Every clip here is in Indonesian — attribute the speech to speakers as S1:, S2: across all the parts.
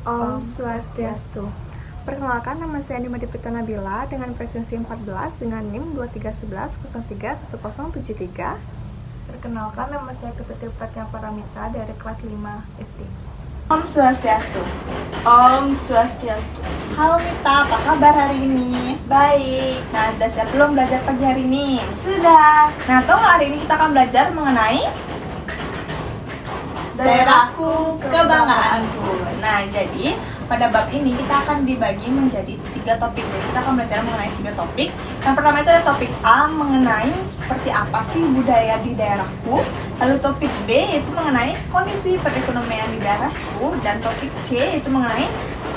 S1: Om Swastiastu. Perkenalkan, nama saya Andi Madipita Nabila dengan presensi 14 dengan NIM 2311031073.
S2: Perkenalkan, nama saya Ketuti Pratnya Paramita dari kelas 5 SD.
S3: Om Swastiastu.
S2: Om Swastiastu.
S3: Halo Mita, apa kabar hari ini?
S2: Baik.
S3: Nah, udah siap belum belajar pagi hari ini?
S2: Sudah.
S3: Nah, tahu nggak hari ini kita akan belajar mengenai daerahku, kebanggaanku. Nah, jadi pada bab ini kita akan dibagi menjadi 3 topik. Jadi kita akan belajar mengenai 3 topik. Yang pertama itu ada topik A mengenai seperti apa sih budaya di daerahku. Lalu topik B yaitu mengenai kondisi perekonomian di daerahku. Dan topik C yaitu mengenai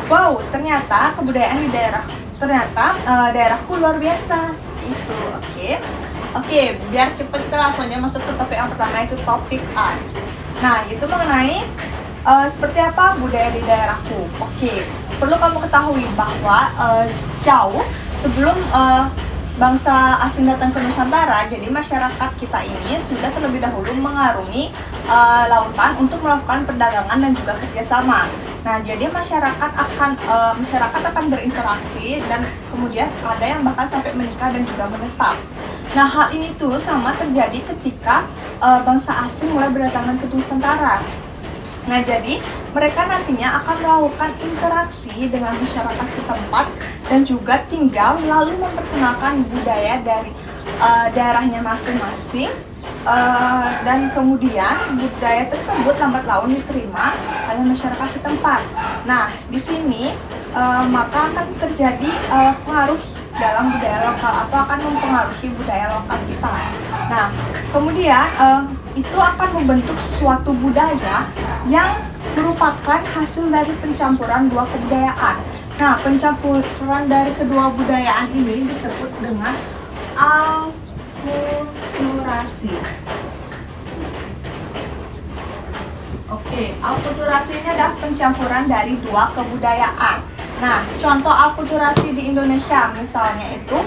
S3: wow, ternyata kebudayaan di daerahku, daerahku luar biasa. Itu, oke, biar cepet kita langsung aja masuk ke topik yang pertama, itu topik A. Nah, itu mengenai seperti apa budaya di daerahku. Oke, perlu kamu ketahui bahwa jauh sebelum bangsa asing datang ke Nusantara, jadi masyarakat kita ini sudah terlebih dahulu mengarungi lautan untuk melakukan perdagangan dan juga kerjasama. Nah, jadi masyarakat akan berinteraksi dan kemudian ada yang bahkan sampai menikah dan juga menetap. Nah, hal ini tuh sama terjadi ketika bangsa asing mulai berdatangan ke Nusantara. Nah, jadi mereka nantinya akan melakukan interaksi dengan masyarakat setempat dan juga tinggal lalu memperkenalkan budaya dari daerahnya masing-masing. Dan kemudian budaya tersebut lambat laun diterima oleh masyarakat setempat. Nah, di sini maka akan terjadi pengaruh dalam budaya lokal atau akan mempengaruhi budaya lokal kita. Nah, kemudian itu akan membentuk suatu budaya yang merupakan hasil dari pencampuran dua kebudayaan. Nah, pencampuran dari kedua budayaan ini disebut dengan alkulturasi. Oke, alkulturasi ini adalah pencampuran dari dua kebudayaan. Nah, contoh alkulturasi di Indonesia misalnya itu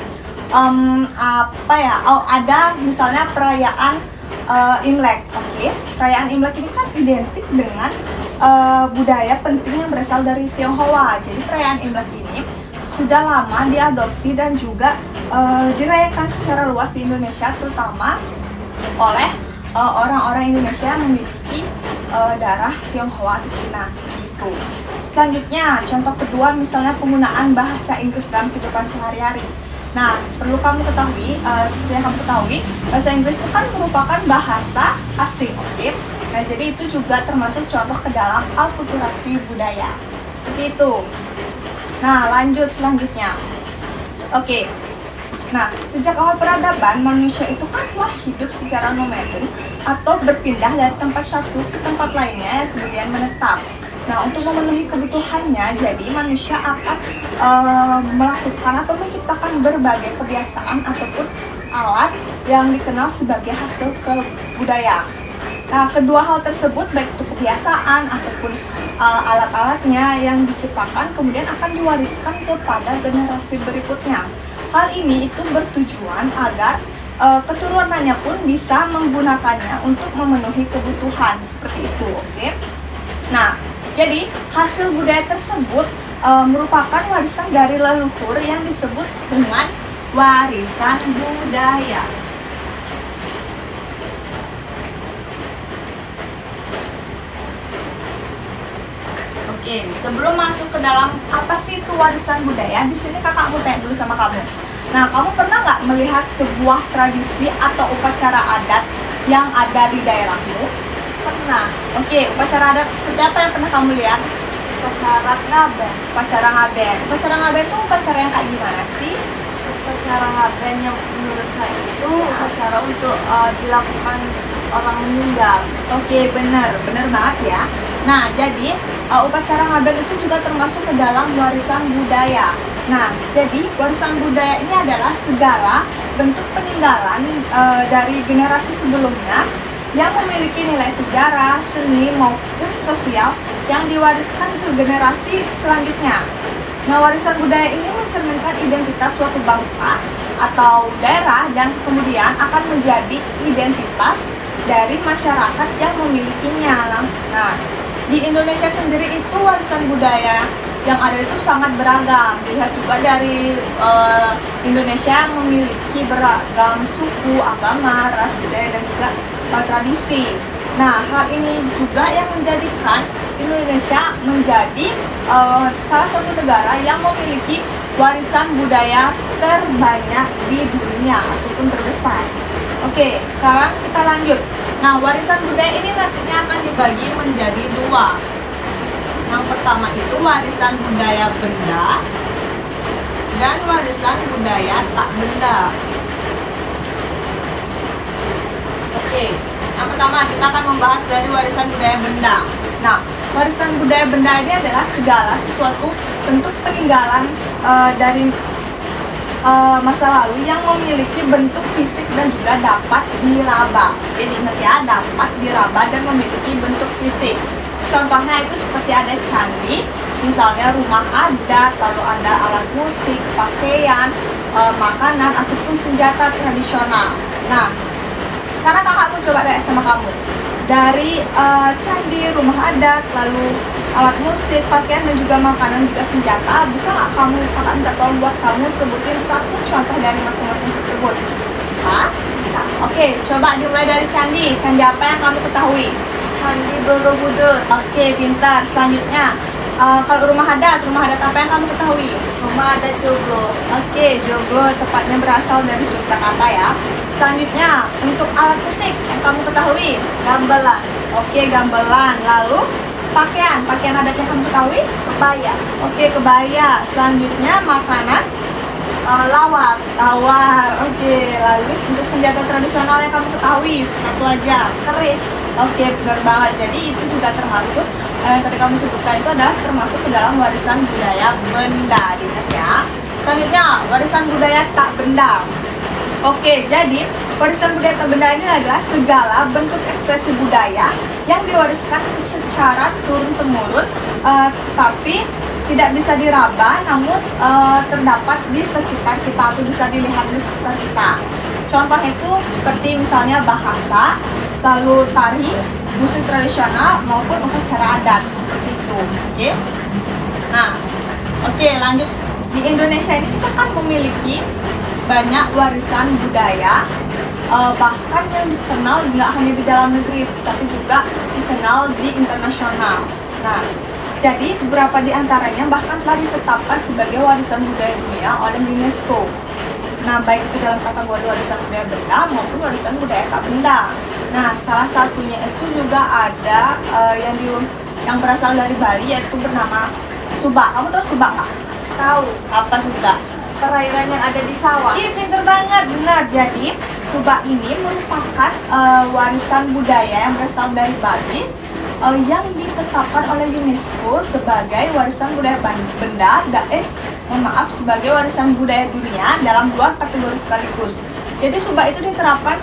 S3: ada misalnya perayaan Imlek. Oke, perayaan Imlek ini kan identik dengan budaya penting yang berasal dari Tionghoa. Jadi perayaan Imlek ini sudah lama diadopsi dan juga dirayakan secara luas di Indonesia, terutama oleh orang-orang Indonesia yang memiliki darah Tionghoa atau Cina, seperti itu. Selanjutnya, contoh kedua misalnya penggunaan bahasa Inggris dalam kehidupan sehari-hari. Nah, perlu kamu ketahui, seperti yang kamu ketahui, bahasa Inggris itu kan merupakan bahasa asing, oke? Nah, jadi itu juga termasuk contoh ke dalam alkulturasi budaya. Seperti itu. Nah, lanjut selanjutnya. Oke. Nah, sejak awal peradaban, manusia itu kan telah hidup secara nomaden atau berpindah dari tempat satu ke tempat lainnya, kemudian menetap. Nah, untuk memenuhi kebutuhannya, jadi manusia akan melakukan atau menciptakan berbagai kebiasaan ataupun alat yang dikenal sebagai hasil kebudayaan. Nah, kedua hal tersebut, baik itu kebiasaan ataupun alat-alatnya yang diciptakan, kemudian akan diwariskan kepada generasi berikutnya. Hal ini itu bertujuan agar keturunannya pun bisa menggunakannya untuk memenuhi kebutuhan, seperti itu, oke? Nah, jadi hasil budaya tersebut merupakan warisan dari leluhur yang disebut dengan warisan budaya. Oke, sebelum masuk ke dalam apa sih itu warisan budaya, di sini kakak mau tanya dulu sama kamu. Nah, kamu pernah nggak melihat sebuah tradisi atau upacara adat yang ada di daerahmu? Pernah. Oke, upacara adat seperti apa yang pernah kamu lihat?
S2: Upacara ngaben.
S3: Upacara ngaben. Upacara ngaben itu upacara yang kayak gimana sih?
S2: Upacara ngaben yang menurut saya itu upacara untuk dilakukan orang meninggal.
S3: Oke, benar banget ya. Nah, jadi upacara ngaben itu juga termasuk ke dalam warisan budaya. Nah, jadi warisan budaya ini adalah segala bentuk peninggalan dari generasi sebelumnya yang memiliki nilai sejarah, seni, maupun sosial yang diwariskan ke generasi selanjutnya. Nah, warisan budaya ini mencerminkan identitas suatu bangsa atau daerah dan kemudian akan menjadi identitas dari masyarakat yang memilikinya. Nah, di Indonesia sendiri itu warisan budaya yang ada itu sangat beragam. Dilihat juga dari Indonesia memiliki beragam suku, agama, ras, budaya, dan juga tradisi. Nah, hal ini juga yang menjadikan Indonesia menjadi salah satu negara yang memiliki warisan budaya terbanyak di dunia ataupun terbesar. Oke, sekarang kita lanjut. Nah, warisan budaya ini nantinya akan dibagi menjadi dua. Yang pertama itu warisan budaya benda dan warisan budaya tak benda. Oke, yang pertama kita akan membahas dari warisan budaya benda. Nah, warisan budaya benda ini adalah segala sesuatu bentuk peninggalan dari masa lalu yang memiliki bentuk fisik dan juga dapat diraba. Jadi ingat ya, dapat diraba dan memiliki bentuk fisik. Contohnya itu seperti ada candi, misalnya rumah adat, lalu ada alat musik, pakaian, makanan, ataupun senjata tradisional. Nah, sekarang kakak mau coba tanya sama kamu. Dari candi, rumah adat, lalu alat musik, pakaian, dan juga makanan, juga senjata, bisa nggak kakak minta tolong buat kamu sebutin satu contoh dari masing-masing tersebut? Bisa? Bisa. Oke, coba dimulai dari candi. Candi apa yang kamu ketahui?
S2: Candi Borobudur.
S3: Oke, pintar. Selanjutnya, kalau rumah adat apa yang kamu ketahui?
S2: Rumah adat Joglo.
S3: Oke, joglo tepatnya berasal dari Yogyakarta ya. Selanjutnya, untuk alat musik yang kamu ketahui?
S2: Gamelan.
S3: Oke, gamelan. Lalu, pakaian adat yang kamu ketahui?
S2: Kebaya.
S3: Oke, kebaya. Selanjutnya, makanan?
S2: Lawar.
S3: Tawar. Oke, lalu untuk senjata tradisional yang kamu ketahui? Satu aja.
S2: Keris.
S3: Oke, benar banget. Jadi itu juga termasuk yang tadi kamu sebutkan itu adalah termasuk ke dalam warisan budaya benda, diingat ya. Selanjutnya, warisan budaya tak benda. Oke, jadi warisan budaya tak benda ini adalah segala bentuk ekspresi budaya yang diwariskan secara turun-temurun, tapi tidak bisa diraba, namun terdapat di sekitar kita atau bisa dilihat di sekitar kita. Contohnya itu seperti misalnya bahasa, lalu tari, musik tradisional, maupun upacara adat, seperti itu. Oke. Nah, oke, lanjut. Di Indonesia ini kita kan memiliki banyak warisan budaya, bahkan yang dikenal nggak hanya di dalam negeri, tapi juga dikenal di internasional. Nah, jadi beberapa di antaranya bahkan telah ditetapkan sebagai warisan budaya dunia oleh UNESCO. Nah, baik itu dalam kategori warisan budaya benda maupun warisan budaya tak benda. Nah, salah satunya itu juga ada yang berasal dari Bali, yaitu bernama Subak. Kamu tahu Subak nggak?
S2: Tahu.
S3: Apa Subak?
S2: Perairan yang ada di sawah.
S3: Ih, pinter banget, benar. Jadi, Subak ini merupakan warisan budaya yang berasal dari Bali, yang ditetapkan oleh UNESCO sebagai warisan budaya benda, sebagai warisan budaya dunia dalam dua kategori sekaligus. Jadi Subak itu diterapkan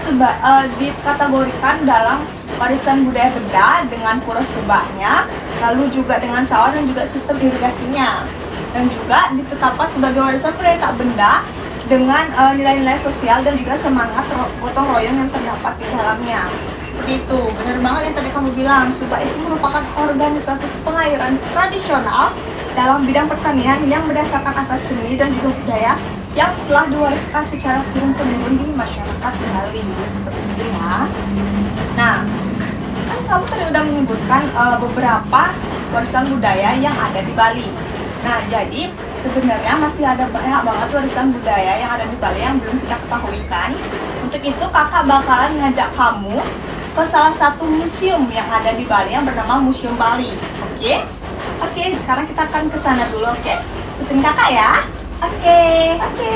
S3: dikategorikan dalam warisan budaya benda dengan pura Subaknya, lalu juga dengan sawah dan juga sistem irigasinya, dan juga ditetapkan sebagai warisan budaya tak benda dengan nilai-nilai sosial dan juga semangat gotong royong yang terdapat di dalamnya. Begitu, benar banget yang tadi kamu bilang. Subak itu merupakan organisasi pengairan tradisional dalam bidang pertanian yang berdasarkan atas seni dan juga budaya yang telah diwariskan secara turun-temurun di masyarakat Bali, seperti itu ya. Nah, kan kamu tadi udah menyebutkan beberapa warisan budaya yang ada di Bali. Nah, jadi sebenarnya masih ada banyak banget warisan budaya yang ada di Bali yang belum kita ketahui kan. Untuk itu kakak bakalan ngajak kamu ke salah satu museum yang ada di Bali yang bernama Museum Bali. Oke? Oke, sekarang kita akan ke sana dulu, oke? Ikutin kakak ya.
S2: Oke.
S3: Oke.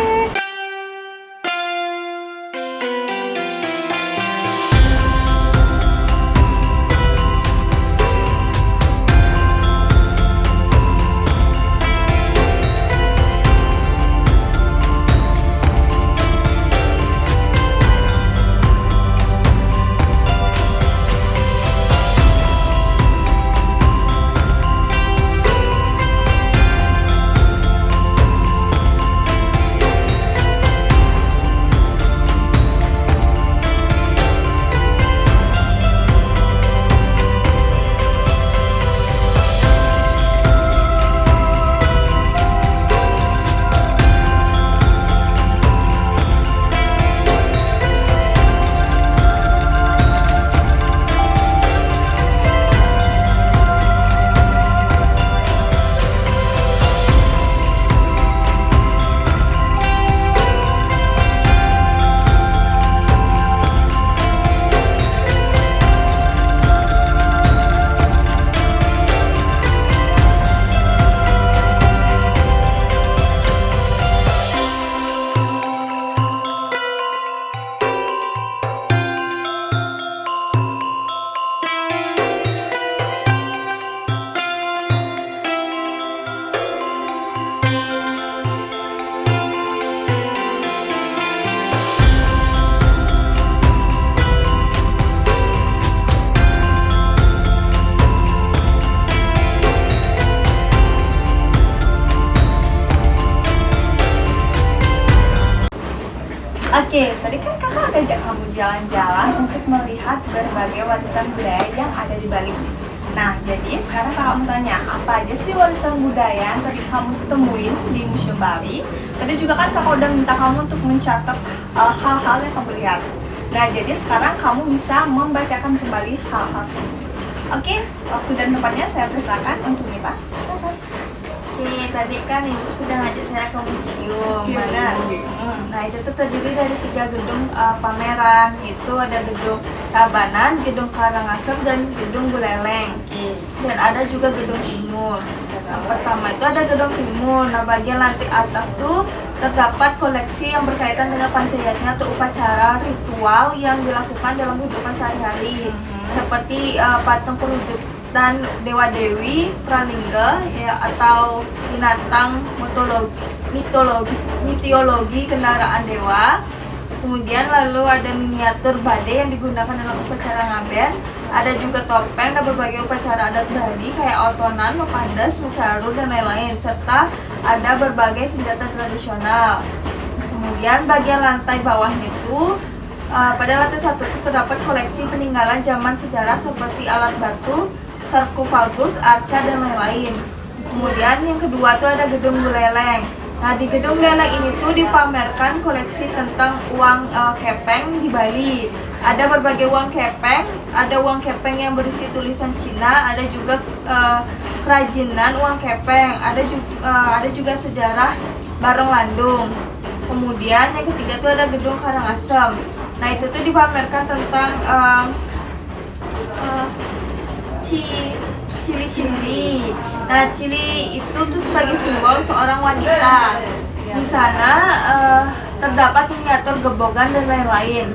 S3: kamu jalan-jalan untuk melihat berbagai warisan budaya yang ada di Bali. Nah, jadi sekarang kakak mau tanya, apa aja sih warisan budaya yang tadi kamu temuin di Museum Bali? Tadi juga kan kakak udah minta kamu untuk mencatat hal-hal yang kamu lihat. Nah, jadi sekarang kamu bisa membacakan kembali hal-hal tersebut. Oke, waktu dan tempatnya saya persilakan untuk Mita.
S2: Oke, tadi kan ibu sudah ngajak saya ke museum.
S3: Gimana?
S2: Nah, itu tuh terdiri dari 3 gedung pameran. Itu ada gedung Tabanan, gedung Karangasem, dan gedung Buleleng. Dan ada juga gedung timur. Yang pertama itu ada gedung timur. Nah, bagian lantai atas tuh terdapat koleksi yang berkaitan dengan pancayatnya atau upacara ritual yang dilakukan dalam kehidupan sehari-hari. Seperti patung perwujudan Dewa Dewi, Pralingga, ya, atau binatang mitologi kendaraan dewa. Kemudian lalu ada miniatur badai yang digunakan dalam upacara ngaben. Ada juga topeng dan berbagai upacara adat Bali kayak otonan, mepandas, mecaru, dan lain-lain. Serta ada berbagai senjata tradisional. Kemudian bagian lantai bawahnya itu pada lantai 1 itu terdapat koleksi peninggalan zaman sejarah seperti alat batu, sarkofagus, arca, dan lain-lain. Kemudian yang kedua itu ada gedung Buleleng. Nah, di gedung Buleleng ini tuh dipamerkan koleksi tentang uang kepeng di Bali. Ada berbagai uang kepeng, ada uang kepeng yang berisi tulisan Cina, ada juga kerajinan uang kepeng, ada juga sejarah Barong Landung. Kemudian yang ketiga itu ada gedung Karangasem. Nah, itu tuh dipamerkan tentang cili-cili. Nah, cili itu tuh sebagai simbol seorang wanita. Di sana terdapat miniatur gebogan dan lain-lain.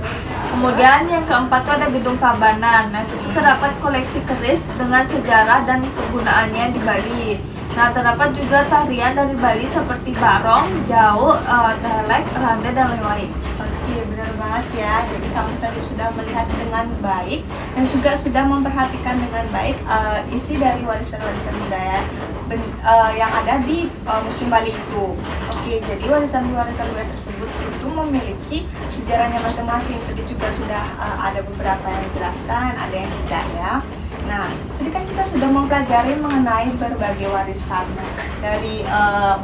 S2: Kemudian yang keempat tuh ada gedung Tabanan. Nah, itu terdapat koleksi keris dengan sejarah dan kegunaannya di Bali. Nah, terdapat juga tarian dari Bali seperti barong, jauh, dalek, randa, dan lain-lain.
S3: Oke, benar banget ya. Jadi kamu tadi sudah melihat dengan baik dan juga sudah memperhatikan dengan baik isi dari warisan-warisan budaya yang ada di Museum Bali itu. Oke, jadi warisan-warisan budaya tersebut itu memiliki sejarahnya masing-masing. Tadi juga sudah ada beberapa yang dijelaskan, ada yang tidak ya. Nah, tadi kan kita sudah mempelajari mengenai berbagai warisan dari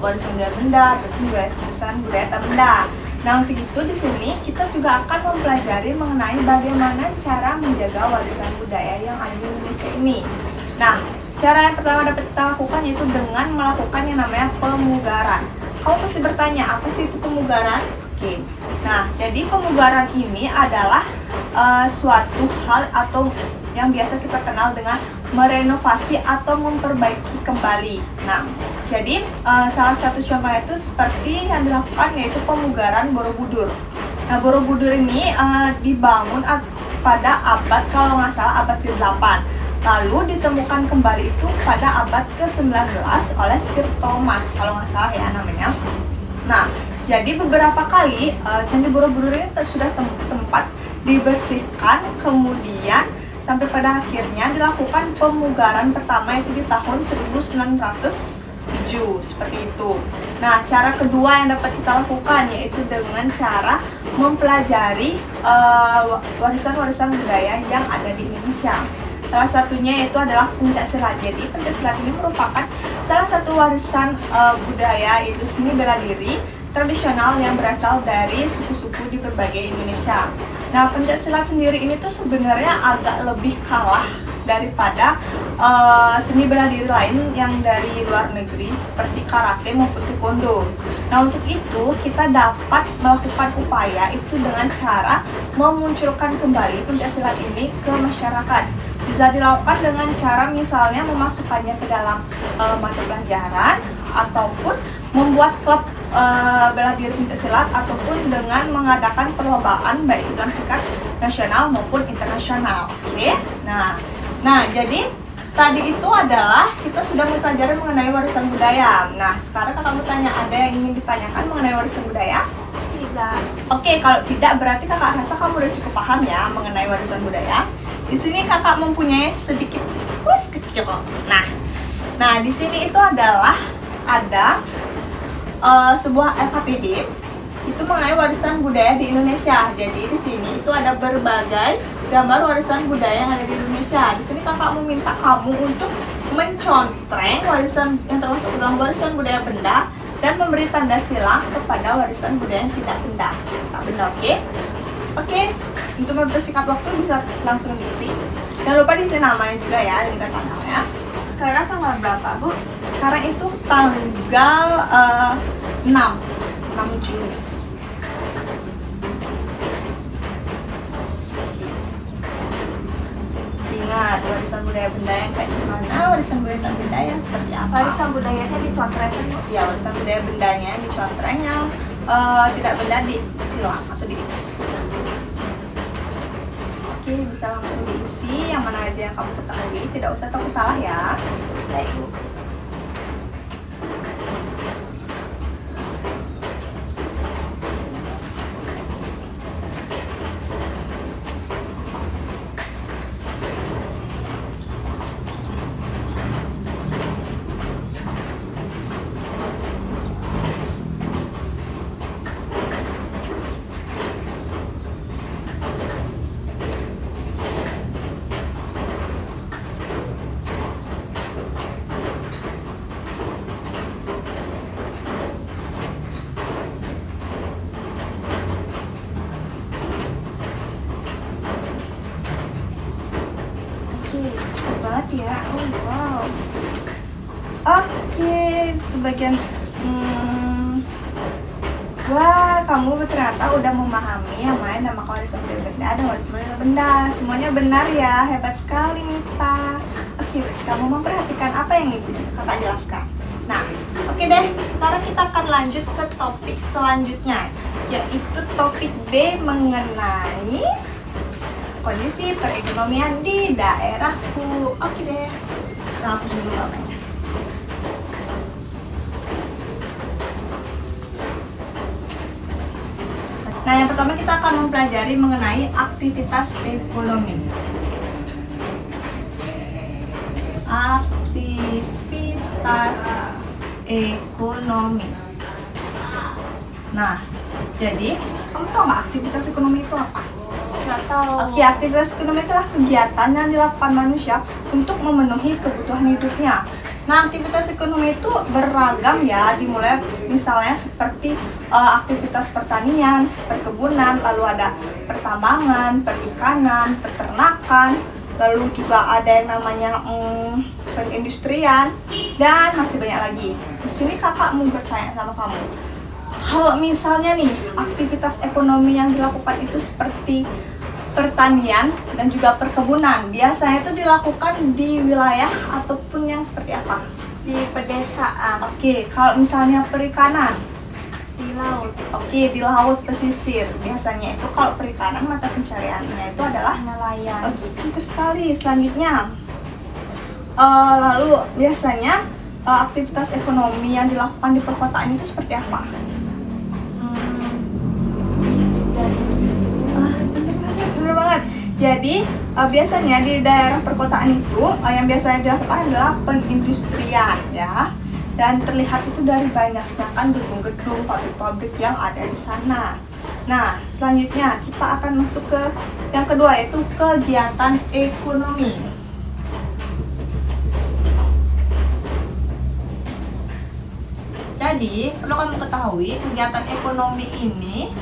S3: warisan budaya benda, terus warisan budaya tak benda. Nah, untuk itu di sini kita juga akan mempelajari mengenai bagaimana cara menjaga warisan budaya yang ada di Indonesia ini. Nah, cara yang pertama dapat kita lakukan yaitu dengan melakukan yang namanya pemugaran. Kamu pasti bertanya, apa sih itu pemugaran? Oke. Nah, jadi pemugaran ini adalah suatu hal atau yang biasa kita kenal dengan merenovasi atau memperbaiki kembali. Nah, jadi salah satu contohnya itu seperti yang dilakukan yaitu pemugaran Borobudur. Nah, Borobudur ini dibangun pada abad, kalau nggak salah, abad ke-8. Lalu ditemukan kembali itu pada abad ke-19 oleh Sir Thomas, kalau nggak salah ya namanya. Nah, jadi beberapa kali Candi Borobudur ini sudah sempat dibersihkan, kemudian sampai pada akhirnya dilakukan pemugaran pertama itu di tahun 1907 seperti itu. Nah, cara kedua yang dapat kita lakukan yaitu dengan cara mempelajari warisan-warisan budaya yang ada di Indonesia. Salah satunya itu adalah pencaksilat. Jadi pencaksilat ini merupakan salah satu warisan budaya, yaitu seni bela diri tradisional yang berasal dari suku-suku di berbagai Indonesia. Nah, pencaksilat sendiri ini tuh sebenarnya agak lebih kalah daripada seni bela diri lain yang dari luar negeri seperti karate maupun taekwondo. Nah, untuk itu kita dapat melakukan upaya itu dengan cara memunculkan kembali pencaksilat ini ke masyarakat. Bisa dilakukan dengan cara misalnya memasukkannya ke dalam mata pelajaran ataupun membuat klub bela diri pencaksilat ataupun dengan mengadakan perlombaan baik dalam tingkat nasional maupun internasional. Oke. Nah, jadi tadi itu adalah kita sudah mempelajari mengenai warisan budaya. Nah, sekarang kakak mau tanya, ada yang ingin ditanyakan mengenai warisan budaya?
S2: Tidak.
S3: Oke, kalau tidak berarti kakak rasa kamu udah cukup paham ya mengenai warisan budaya. Di sini kakak mempunyai sedikit kuis kecil. Nah, di sini itu adalah ada sebuah LKPD itu mengenai warisan budaya di Indonesia. Jadi di sini itu ada berbagai gambar warisan budaya yang ada di Indonesia. Di sini kakak meminta kamu untuk mencontreng warisan yang termasuk dalam warisan budaya benda dan memberi tanda silang kepada warisan budaya yang tidak benda. Tak benda, oke? Oke, untuk mempersingkat waktu bisa langsung diisi. Jangan lupa diisi namanya juga ya, dan juga tanggalnya.
S2: Sekarang tanggal berapa, Bu?
S3: Sekarang itu tanggal 6 Juni. Ingat, warisan budaya benda yang kayak gimana, warisan budaya tak benda yang seperti apa.
S2: Warisan budayanya dicontreng kan, Bu?
S3: Ya, warisan budaya bendanya dicontreng, yang tidak benda disilang atau diis. Oke, bisa langsung diisi yang mana aja yang kamu ketahui, tidak usah takut salah ya.
S2: Baik, Bu.
S3: Cepet banget ya. Oh wow. Oke, sebagian wah, kamu ternyata udah memahami yang mana nama warisan budaya benda dan warisan budaya benda. Semuanya benar ya, hebat sekali Mita. Oke, kamu memperhatikan apa yang ibu kakak jelaskan. Nah, oke deh, sekarang kita akan lanjut ke topik selanjutnya, yaitu topik B mengenai kondisi perekonomian di daerahku. Oke deh, nah aku dulu namanya. Nah, yang pertama kita akan mempelajari mengenai aktivitas ekonomi. Aktivitas ekonomi. Nah, jadi kamu tahu nggak aktivitas ekonomi itu apa?
S2: Nggak tahu.
S3: Oke, aktivitas ekonomi adalah kegiatan yang dilakukan manusia untuk memenuhi kebutuhan hidupnya. Nah, aktivitas ekonomi itu beragam ya, dimulai misalnya seperti aktivitas pertanian, perkebunan, lalu ada pertambangan, perikanan, peternakan, lalu juga ada yang namanya perindustrian, dan masih banyak lagi. Di sini kakak mau bertanya sama kamu, kalau misalnya nih aktivitas ekonomi yang dilakukan itu seperti pertanian dan juga perkebunan, biasanya itu dilakukan di wilayah ataupun yang seperti apa?
S2: Di pedesaan,
S3: Oke, kalau misalnya perikanan,
S2: di laut,
S3: oke, di laut pesisir. Biasanya itu kalau perikanan mata pencariannya itu adalah
S2: nelayan.
S3: oke, pintar sekali. Selanjutnya, lalu biasanya aktivitas ekonomi yang dilakukan di perkotaan itu seperti apa? Bener banget. Jadi biasanya di daerah perkotaan itu yang biasanya dilakukan adalah penindustrian ya, dan terlihat itu dari banyaknya kan gedung-gedung, pabrik-pabrik yang ada di sana. Nah, selanjutnya kita akan masuk ke yang kedua, yaitu kegiatan ekonomi. Jadi perlu kamu ketahui, kegiatan ekonomi ini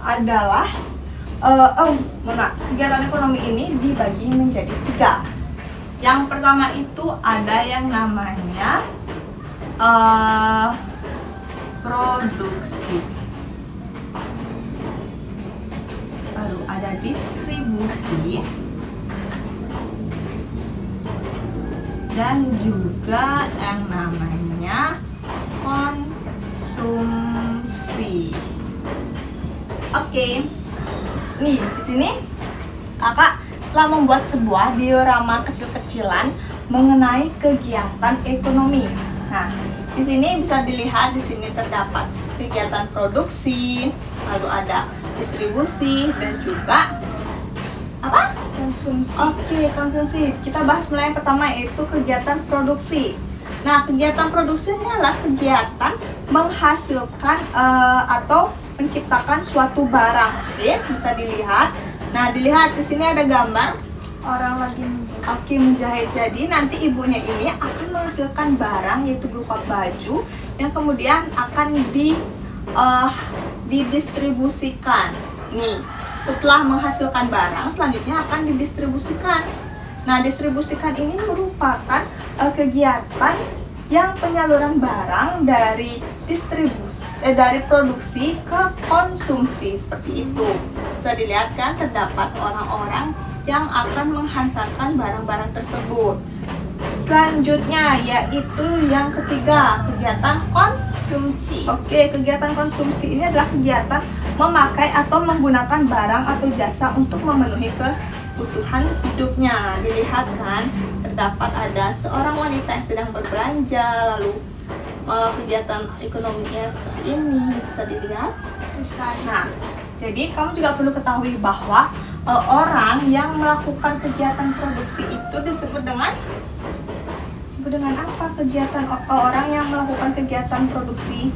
S3: adalah kegiatan ekonomi ini dibagi menjadi 3. Yang pertama itu ada yang namanya produksi, lalu ada distribusi, dan juga yang namanya konsumsi. Oke. Nih, di sini kakak telah membuat sebuah diorama kecil-kecilan mengenai kegiatan ekonomi. Nah, di sini bisa dilihat, di sini terdapat kegiatan produksi, lalu ada distribusi, dan juga apa?
S2: Konsumsi.
S3: Oke, konsumsi. Kita bahas mulai yang pertama, yaitu kegiatan produksi. Nah, kegiatan produksi ini adalah kegiatan menghasilkan atau menciptakan suatu barang. Oke, bisa dilihat. Nah, dilihat di sini ada gambar
S2: Orang lagi menjahit.
S3: Oke, menjahit. Jadi nanti ibunya ini akan menghasilkan barang yaitu berupa baju yang kemudian akan didistribusikan. Nih, setelah menghasilkan barang, selanjutnya akan didistribusikan. Nah, distribusikan ini merupakan kegiatan yang penyaluran barang dari dari produksi ke konsumsi seperti itu. Bisa dilihat kan, terdapat orang-orang yang akan menghantarkan barang-barang tersebut. Selanjutnya yaitu yang ketiga, kegiatan konsumsi. Oke, kegiatan konsumsi ini adalah kegiatan memakai atau menggunakan barang atau jasa untuk memenuhi kebutuhan hidupnya. Dilihat kan, terdapat ada seorang wanita yang sedang berbelanja, lalu kegiatan ekonominya seperti ini, bisa dilihat. Nah, jadi kamu juga perlu ketahui bahwa orang yang melakukan kegiatan produksi itu disebut dengan apa? Kegiatan orang yang melakukan kegiatan produksi,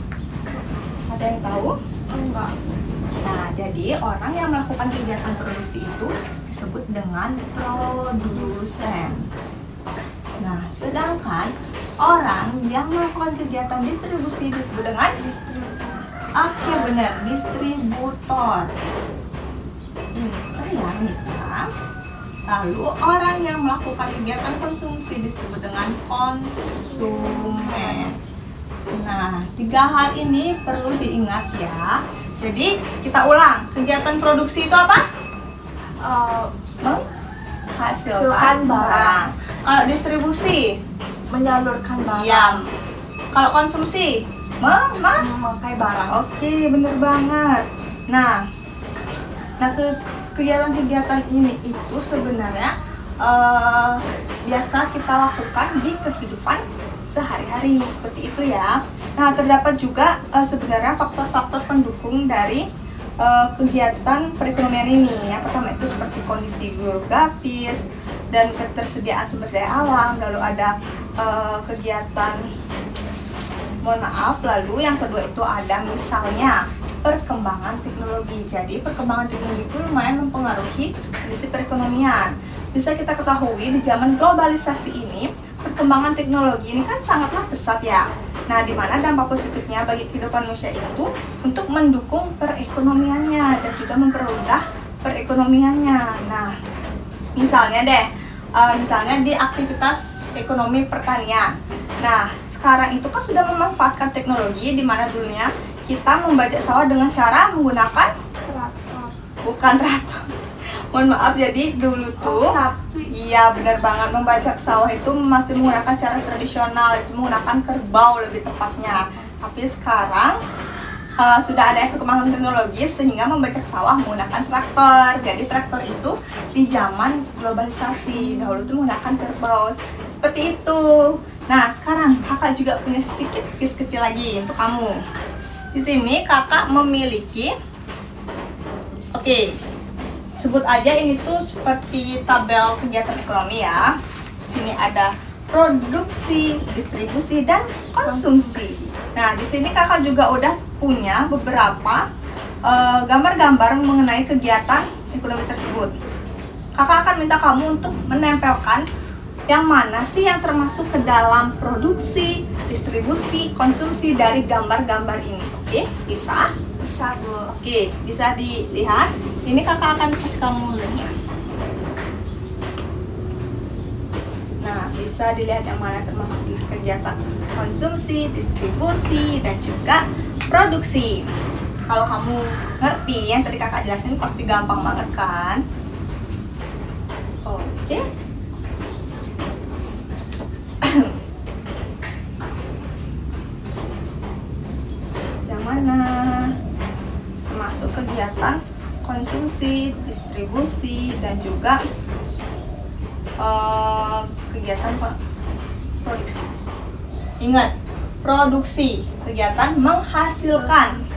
S3: ada yang tahu?
S2: Enggak.
S3: Nah, jadi orang yang melakukan kegiatan produksi itu disebut dengan produsen. Nah, sedangkan orang yang melakukan kegiatan distribusi disebut dengan distributor. Oke, benar, distributor. Ini saya Nita. Lalu orang yang melakukan kegiatan konsumsi disebut dengan konsumen. Nah, 3 hal ini perlu diingat ya. Jadi kita ulang, kegiatan produksi itu apa? Menghasilkan barang. Kalau distribusi,
S2: Menyalurkan barang.
S3: ya. Kalau konsumsi,
S2: Memakai barang.
S3: Oke, bener banget. Nah, kegiatan-kegiatan ini itu sebenarnya biasa kita lakukan di kehidupan sehari-hari seperti itu ya. Nah, terdapat juga sebenarnya faktor-faktor pendukung dari kegiatan perekonomian ini. Yang pertama itu seperti kondisi geografis dan ketersediaan sumber daya alam. Lalu ada lalu yang kedua itu ada misalnya perkembangan teknologi. Jadi perkembangan teknologi itu lumayan mempengaruhi kondisi perekonomian. Bisa kita ketahui di zaman globalisasi ini, perkembangan teknologi ini kan sangatlah pesat ya. Nah, di mana dampak positifnya bagi kehidupan manusia itu untuk mendukung perekonomiannya dan juga mempermudah perekonomiannya. Nah, misalnya di aktivitas ekonomi pertanian. Nah, sekarang itu kan sudah memanfaatkan teknologi di mana dulunya kita membajak sawah dengan cara menggunakan
S2: Traktor.
S3: bukan traktor. Mohon maaf, jadi dulu tuh
S2: Sapi.
S3: iya benar banget, membajak sawah itu masih menggunakan cara tradisional, itu menggunakan kerbau lebih tepatnya. Tapi sekarang sudah ada perkembangan teknologi sehingga membajak sawah menggunakan traktor. Jadi traktor itu di zaman globalisasi, dahulu tuh menggunakan kerbau seperti itu. Nah, sekarang kakak juga punya sedikit kuis kecil lagi untuk kamu. Di sini kakak memiliki, sebut aja ini tuh seperti tabel kegiatan ekonomi ya. Di sini ada produksi, distribusi, dan konsumsi. Nah, di sini kakak juga udah punya beberapa gambar-gambar mengenai kegiatan ekonomi tersebut. Kakak akan minta kamu untuk menempelkan yang mana sih yang termasuk ke dalam produksi, distribusi, konsumsi dari gambar-gambar ini. Oke, bisa?
S2: Bisa, Bu.
S3: Oke, bisa dilihat. Ini kakak akan kasih kamu lihat. Nah, bisa dilihat yang mana termasuk di kegiatan konsumsi, distribusi, dan juga produksi. Kalau kamu ngerti yang tadi kakak jelasin pasti gampang banget kan? Oke. Yang mana termasuk kegiatan konsumsi, distribusi, dan juga kegiatan produksi. Ingat, produksi, kegiatan menghasilkan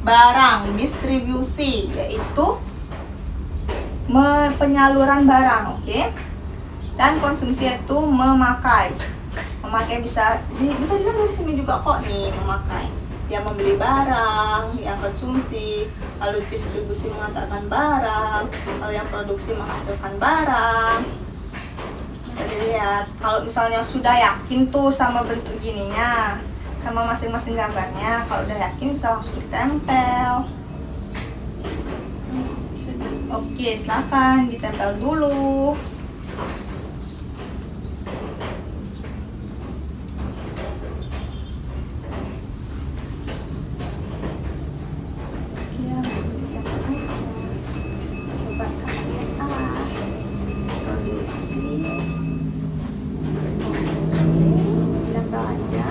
S3: barang, distribusi, yaitu penyaluran barang, oke? Dan konsumsi itu memakai. Memakai bisa dilihat dari sini juga kok nih, memakai. yang membeli barang, yang konsumsi, lalu distribusi mengantarkan barang, lalu yang produksi menghasilkan barang. Bisa dilihat kalau misalnya sudah yakin tuh sama bentuk gininya, sama masing-masing gambarnya, kalau udah yakin bisa langsung ditempel. Oke, silakan ditempel dulu. Oke, langsung ditempel aja. Coba kasih lihat produksi. Ditempel aja.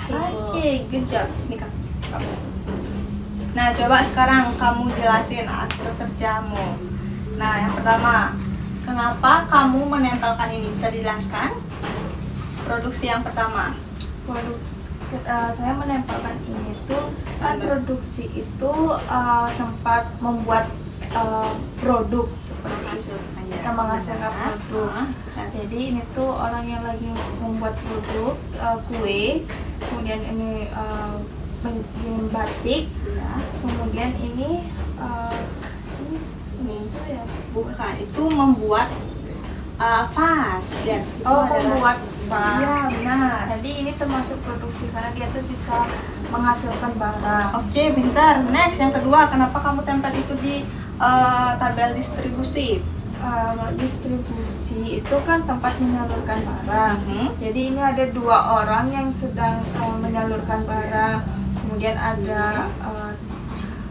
S3: Oke, good job. Sini kamu. Nah, coba sekarang kamu jelasin hasil kerjamu. Nah, yang pertama, kenapa kamu menempelkan ini? Bisa dijelaskan? Produksi yang pertama.
S2: Saya menempelkan ini tuh kan produksi itu tempat membuat produk seperti itu, kita menghasilkan produk. Jadi ini tuh orang yang lagi membuat produk kue, kemudian ini bikin batik, kemudian ini susu ya,
S3: bukan, itu membuat vas. Lihat, itu
S2: membuat vas.
S3: Iya, benar.
S2: Jadi ini termasuk produksi karena dia tuh bisa menghasilkan barang.
S3: Oke, bentar. Next, yang kedua, kenapa kamu tempel itu di tabel distribusi?
S2: Distribusi itu kan tempat menyalurkan barang. Jadi ini ada 2 orang yang sedang menyalurkan barang, kemudian ada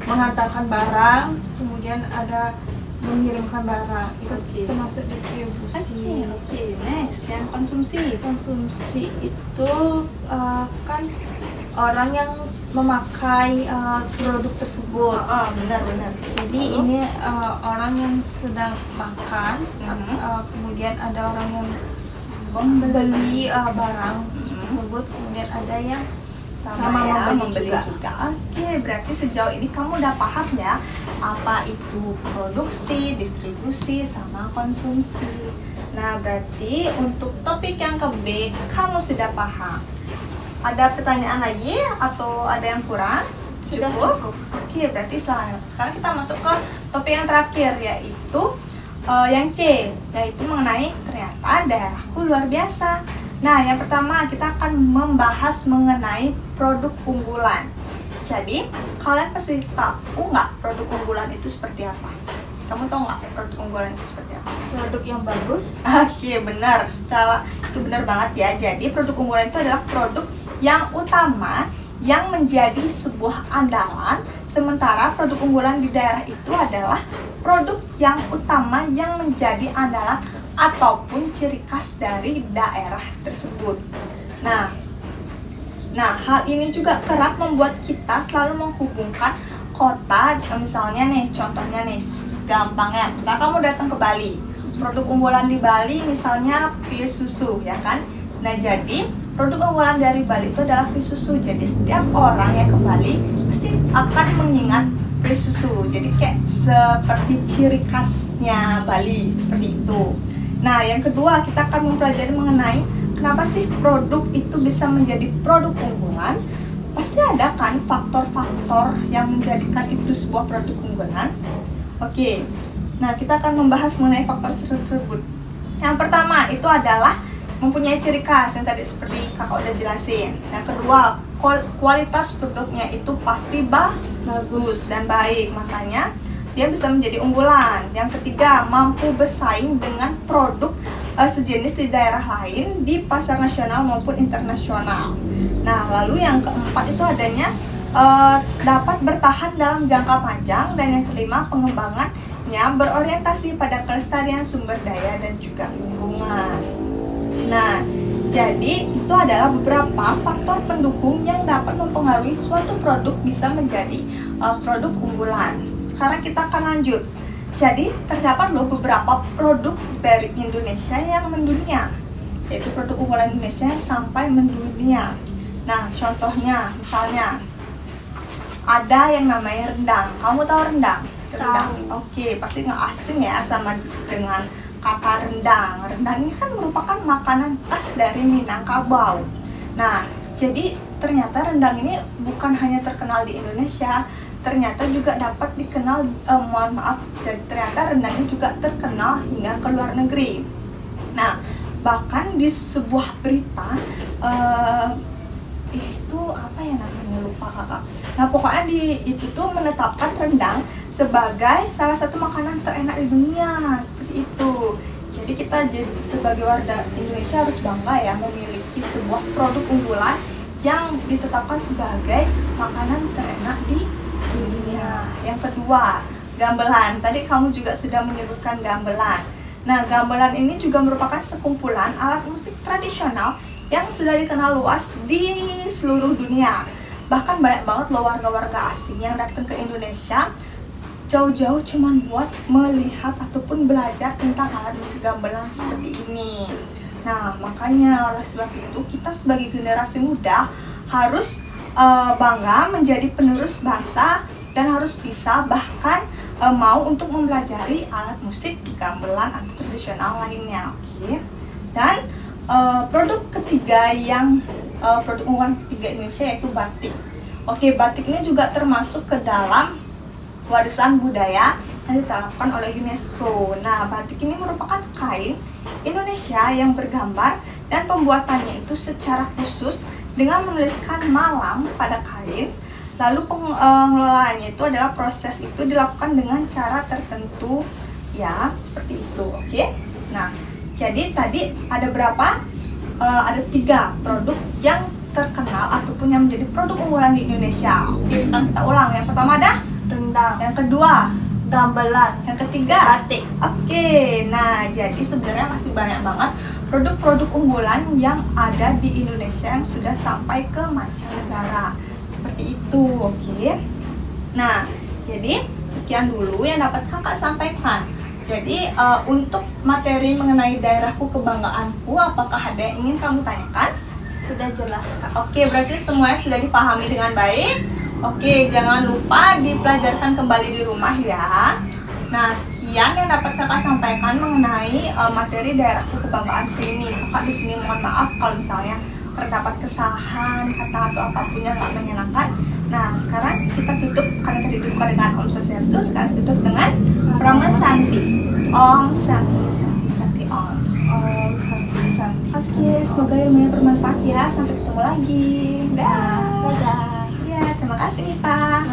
S2: mengantarkan barang, kemudian ada mengirimkan barang. Itu termasuk distribusi.
S3: Oke. Next, yang konsumsi.
S2: Konsumsi itu kan orang yang memakai produk tersebut.
S3: Benar.
S2: Jadi ini orang yang sedang makan, kemudian ada orang yang membeli barang tersebut, kemudian ada yang sama membeli juga.
S3: Oke, berarti sejauh ini kamu udah paham ya apa itu produksi, distribusi, sama konsumsi. Nah, berarti untuk topik yang ke B kamu sudah paham. Ada pertanyaan lagi atau ada yang kurang?
S2: Sudah cukup.
S3: Oke, berarti sekarang kita masuk ke topik yang terakhir, yaitu yang C, yaitu mengenai ternyata daerahku luar biasa. Nah, yang pertama kita akan membahas mengenai produk unggulan. Jadi, kalian pasti tahu nggak produk unggulan itu seperti apa? Kamu tahu nggak produk unggulan itu seperti apa?
S2: Produk yang bagus.
S3: Oke, benar. Secara itu benar banget ya. Jadi, produk unggulan itu adalah produk yang utama yang menjadi sebuah andalan, sementara produk unggulan di daerah itu adalah produk yang utama yang menjadi andalan ataupun ciri khas dari daerah tersebut. Nah, hal ini juga kerap membuat kita selalu menghubungkan kota, misalnya nih, contohnya nih, gampangnya, misalnya kamu datang ke Bali, produk unggulan di Bali misalnya pil susu, ya kan? Nah, jadi produk unggulan dari Bali itu adalah kue susu. Jadi setiap orang yang ke Bali pasti akan mengingat kue susu. Jadi kayak seperti ciri khasnya Bali, seperti itu. Nah, yang kedua kita akan mempelajari mengenai kenapa sih produk itu bisa menjadi produk unggulan. Pasti ada kan faktor-faktor yang menjadikan itu sebuah produk unggulan. Oke, nah kita akan membahas mengenai faktor tersebut. Yang pertama itu adalah mempunyai ciri khas yang tadi seperti kakak udah jelasin. Yang kedua, kualitas produknya itu pasti bagus dan baik, makanya dia bisa menjadi unggulan. Yang ketiga, mampu bersaing dengan produk sejenis di daerah lain di pasar nasional maupun internasional. Nah, lalu yang keempat itu adanya dapat bertahan dalam jangka panjang. Dan yang kelima, pengembangannya berorientasi pada kelestarian sumber daya dan juga lingkungan. Nah, jadi itu adalah beberapa faktor pendukung yang dapat mempengaruhi suatu produk bisa menjadi produk unggulan. Sekarang kita akan lanjut. Jadi terdapat loh beberapa produk dari Indonesia yang mendunia, yaitu produk unggulan Indonesia yang sampai mendunia. Nah, contohnya misalnya ada yang namanya rendang. Kamu tahu rendang? Rendang. Oke, pasti nggak asing ya sama dengan kata rendang. Rendang ini kan merupakan makanan khas dari Minangkabau. Nah, jadi ternyata rendang ini bukan hanya terkenal di Indonesia, ternyata juga dapat dikenal, ternyata rendang ini juga terkenal hingga ke luar negeri. Nah, bahkan di sebuah berita, itu apa ya namanya, lupa kakak. Nah, pokoknya itu tuh menetapkan rendang sebagai salah satu makanan terenak di dunia, seperti itu. Jadi kita sebagai warga Indonesia harus bangga ya memiliki sebuah produk unggulan yang ditetapkan sebagai makanan terenak di dunia. Yang kedua, gamelan. Tadi kamu juga sudah menyebutkan gamelan. Nah, gamelan ini juga merupakan sekumpulan alat musik tradisional yang sudah dikenal luas di seluruh dunia. Bahkan banyak banget loh warga-warga asing yang datang ke Indonesia jauh-jauh cuman buat melihat ataupun belajar tentang alat musik gamelan seperti ini. Nah, makanya oleh sebab itu kita sebagai generasi muda harus bangga menjadi penerus bangsa dan harus bisa bahkan mau untuk mempelajari alat musik gamelan atau tradisional lainnya. Oke. Dan produk ketiga yang produk unggulan ketiga Indonesia yaitu batik. Oke, batik ini juga termasuk ke dalam warisan budaya yang ditetapkan oleh UNESCO. Nah, batik ini merupakan kain Indonesia yang bergambar dan pembuatannya itu secara khusus dengan menuliskan malam pada kain. Lalu pengelolaannya itu adalah proses itu dilakukan dengan cara tertentu ya, seperti itu. Oke. Nah, jadi tadi ada berapa? Ada 3 produk yang terkenal ataupun yang menjadi produk unggulan di Indonesia. Oke, sekarang kita ulang. Yang pertama ada
S2: rendang.
S3: Yang kedua
S2: Gamelan.
S3: Yang ketiga
S2: batik.
S3: Oke, nah jadi sebenarnya masih banyak banget produk-produk unggulan yang ada di Indonesia yang sudah sampai ke mancanegara. Seperti itu, oke. Nah, jadi sekian dulu yang dapat kakak sampaikan. Jadi untuk materi mengenai daerahku kebanggaanku, apakah ada yang ingin kamu tanyakan?
S2: Sudah jelas, Kak.
S3: Oke, berarti semuanya sudah dipahami dengan baik. Oke, jangan lupa dipelajarkan kembali di rumah ya. Nah, sekian yang dapat kakak sampaikan mengenai materi daerahku kebanggaanku ini. Kakak di sini mohon maaf kalau misalnya terdapat kesalahan kata atau apapun yang nggak menyenangkan. Nah, sekarang kita tutup karena tadi dibuka dengan Om Swastiastu, sekarang tutup dengan Brahma Santi. Om Santi, Santi, Santi, Om.
S2: Om Santi Santi.
S3: Oke, semoga ilmunya bermanfaat ya. Sampai ketemu lagi. Dah.
S2: Dadah.
S3: Ya, terima kasih Mita.